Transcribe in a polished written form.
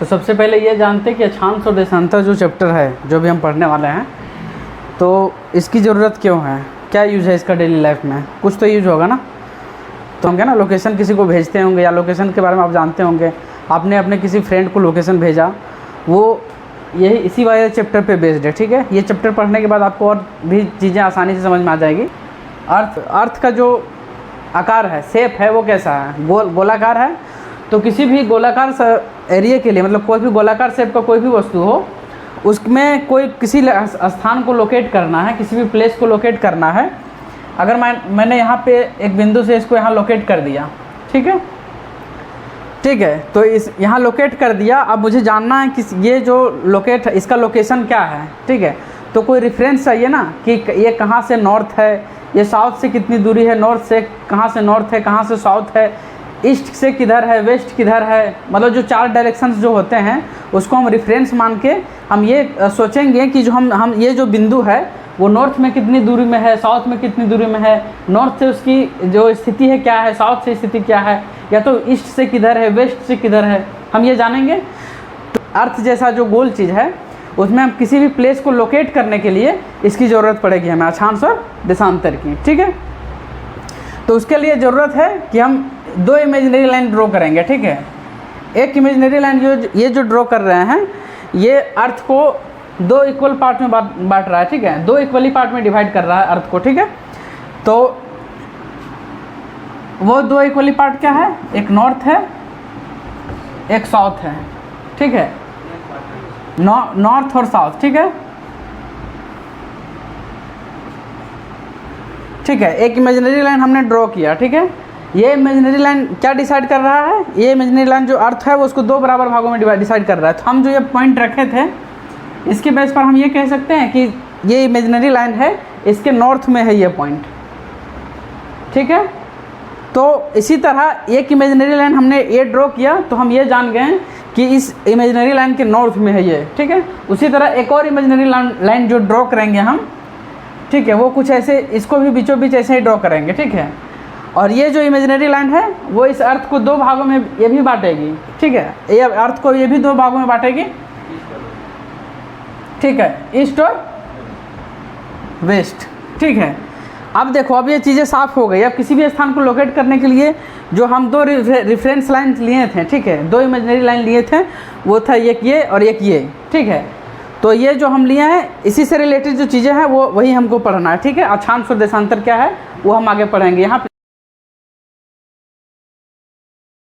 सबसे पहले ये जानते हैं कि अक्षांश और देशांतर जो चैप्टर है, जो भी हम पढ़ने वाले हैं, तो इसकी ज़रूरत क्यों है, क्या यूज़ है इसका डेली लाइफ में? कुछ तो यूज़ होगा ना। तो हम क्या ना लोकेशन किसी को भेजते होंगे, या लोकेशन के बारे में आप जानते होंगे, आपने अपने किसी फ्रेंड को लोकेशन भेजा, वो यही इसी वाले चैप्टर पे बेस्ड है। ठीक है, ये चैप्टर पढ़ने के बाद आपको और भी चीज़ें आसानी से समझ में आ जाएगी। अर्थ का जो आकार है, शेप है, वो कैसा है? गोलाकार है। तो किसी भी गोलाकार एरिया के लिए, मतलब कोई भी गोलाकार शेप का कोई भी वस्तु हो, उसमें कोई किसी स्थान को लोकेट करना है, किसी भी प्लेस को लोकेट करना है। अगर मैंने यहाँ पे एक बिंदु से इसको यहाँ लोकेट कर दिया, ठीक है, तो इस यहाँ लोकेट कर दिया। अब मुझे जानना है कि ये जो लोकेट है, इसका लोकेशन क्या है। ठीक है, तो कोई रेफरेंस चाहिए ना कि ये कहाँ से नॉर्थ है, ये साउथ से कितनी दूरी है, नॉर्थ से कहाँ से नॉर्थ है, कहाँ से साउथ है, ईस्ट से किधर है, वेस्ट किधर है। मतलब जो 4 डायरेक्शंस जो होते हैं उसको हम रेफरेंस मान के हम ये सोचेंगे कि जो हम ये जो बिंदु है वो नॉर्थ में कितनी दूरी में है, साउथ में कितनी दूरी में है, नॉर्थ से उसकी जो स्थिति है क्या है, साउथ से स्थिति क्या है, या तो ईस्ट से किधर है, वेस्ट से किधर है, हम ये जानेंगे। तो अर्थ जैसा जो गोल चीज़ है, उसमें हम किसी भी प्लेस को लोकेट करने के लिए इसकी ज़रूरत पड़ेगी हमें, अक्षांश और देशांतर की। ठीक है, तो उसके लिए ज़रूरत है कि हम 2 इमेजिनरी लाइन ड्रॉ करेंगे। ठीक है, एक इमेजिनरी लाइन ये जो ड्रॉ कर रहे हैं, ये अर्थ को 2 इक्वल पार्ट में बांट रहा है। ठीक है, 2 इक्वली पार्ट में डिवाइड कर रहा है अर्थ को। ठीक है, तो वो 2 इक्वली पार्ट क्या है? एक नॉर्थ है, एक साउथ है। ठीक है, नॉर्थ और साउथ। ठीक है, एक इमेजिनरी लाइन हमने ड्रॉ किया। ठीक है, ये इमेजिनरी लाइन क्या डिसाइड कर रहा है? ये इमेजिनरी लाइन जो अर्थ है वो उसको 2 बराबर भागों में डिसाइड कर रहा है। तो हम जो ये पॉइंट रखे थे, इसके बेस पर हम ये कह सकते हैं कि ये इमेजिनरी लाइन है, इसके नॉर्थ में है ये पॉइंट। ठीक है, तो इसी तरह एक इमेजिनरी लाइन हमने ये ड्रॉ किया, तो हम ये जान गए कि इस इमेजिनरी लाइन के नॉर्थ में है ये। ठीक है, उसी तरह एक और इमेजिनरी लाइन जो ड्रॉ करेंगे हम, ठीक है, वो कुछ ऐसे, इसको भी बीचों बीच ऐसे ही ड्रॉ करेंगे। ठीक है, और ये जो इमेजिनरी लाइन है वो इस अर्थ को 2 भागों में ये भी बांटेगी। ठीक है, ये अर्थ को ये भी 2 भागों में बांटेगी। ठीक है, ईस्ट और वेस्ट। ठीक है, अब देखो, अब ये चीज़ें साफ हो गई। अब किसी भी स्थान को लोकेट करने के लिए जो हम 2 रेफरेंस लाइन लिए थे, ठीक है, 2 इमेजिनरी लाइन लिए थे, वो था एक ये और एक ये। ठीक है, तो ये जो हम लिए हैं, इसी से रिलेटेड जो चीज़ें हैं वो वही हमको पढ़ना है। ठीक है, अक्षांश और देशांतर क्या है वो हम आगे पढ़ेंगे। यहाँ